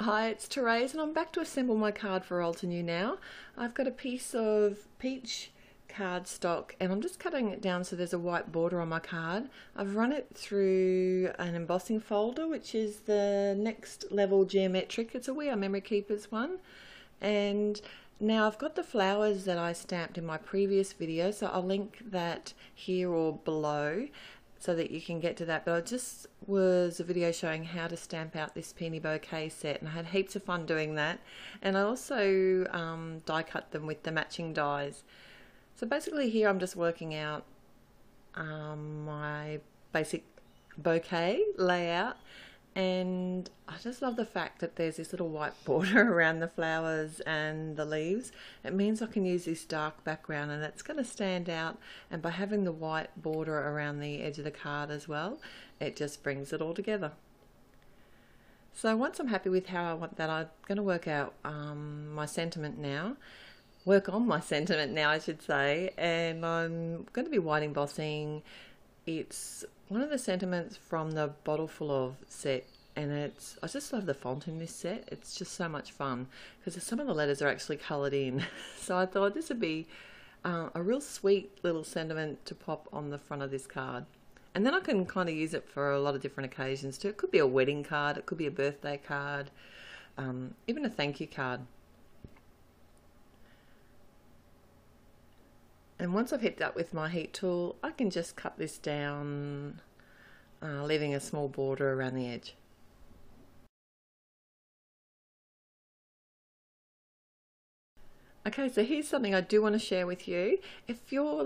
Hi, it's Therese and I'm back to assemble my card for Altenew now. I've got a piece of peach cardstock and I'm just cutting it down so there's a white border on my card. I've run it through an embossing folder, which is the next level geometric. It's a We Are Memory Keepers one. And now I've got the flowers that I stamped in my previous video, so I'll link that here or below so that you can get to that. But I just was a video showing how to stamp out this peony bouquet set, and I had heaps of fun doing that. And I also die cut them with the matching dies. So basically here I'm just working out my basic bouquet layout, and I just love the fact that there's this little white border around the flowers and the leaves. It means I can use this dark background and it's going to stand out, and by having the white border around the edge of the card as well, it just brings it all together. So once I'm happy with how I want that, I'm going to work out my sentiment now. Work on my sentiment now, I should say, and I'm going to be white embossing. It's one of the sentiments from the Bottle Full Of set, and I just love the font in this set. It's just so much fun because some of the letters are actually coloured in. So I thought this would be a real sweet little sentiment to pop on the front of this card. And then I can kind of use it for a lot of different occasions too. It could be a wedding card, it could be a birthday card, even a thank you card. And once I've hit that with my heat tool, I can just cut this down, leaving a small border around the edge. Okay, so here's something I do want to share with you. If your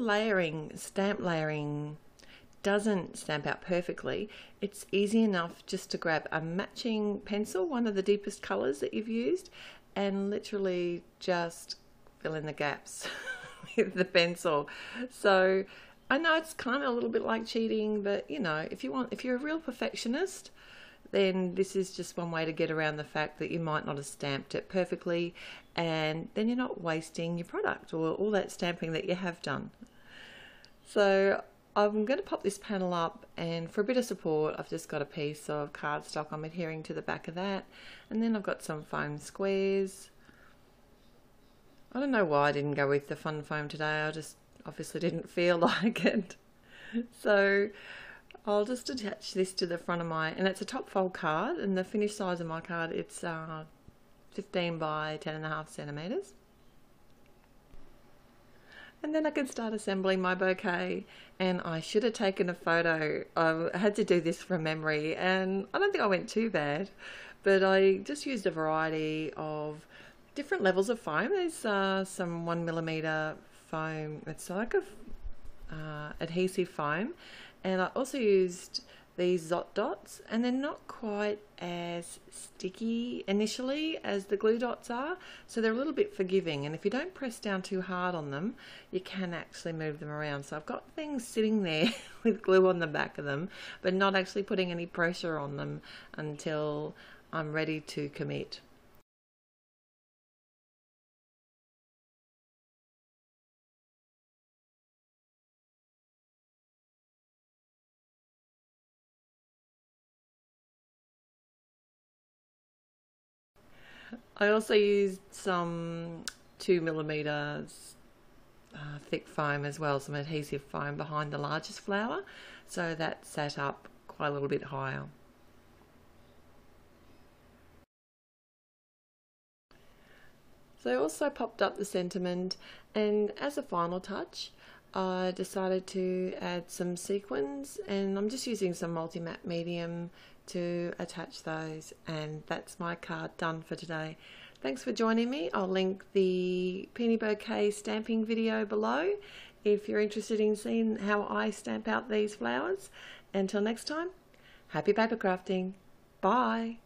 stamp layering doesn't stamp out perfectly, it's easy enough just to grab a matching pencil, one of the deepest colours that you've used, and literally just fill in the gaps with the pencil. So I know it's kind of a little bit like cheating, but you know, if you're a real perfectionist, then this is just one way to get around the fact that you might not have stamped it perfectly, and then you're not wasting your product or all that stamping that you have done. So I'm going to pop this panel up, and for a bit of support I've just got a piece of cardstock. I'm adhering to the back of that, and then I've got some foam squares. I don't know why I didn't go with the fun foam today. I just obviously didn't feel like it. So I'll just attach this to the front of and it's a top fold card, and the finished size of my card, it's 15 by 10.5 centimeters. And then I can start assembling my bouquet, and I should have taken a photo. I had to do this from memory, and I don't think I went too bad, but I just used a variety of different levels of foam. There's some 1mm foam. It's like a adhesive foam, and I also used these Zot dots, and they're not quite as sticky initially as the glue dots are, so they're a little bit forgiving, and if you don't press down too hard on them, you can actually move them around. So I've got things sitting there with glue on the back of them, but not actually putting any pressure on them until I'm ready to commit. I also used some 2mm thick foam as well, some adhesive foam behind the largest flower, so that sat up quite a little bit higher. So I also popped up the sentiment, and as a final touch I decided to add some sequins, and I'm just using some multi-matte medium to attach those, and that's my card done for today. Thanks for joining me. I'll link the Peony Bouquet stamping video below if you're interested in seeing how I stamp out these flowers. Until next time, happy paper crafting. Bye.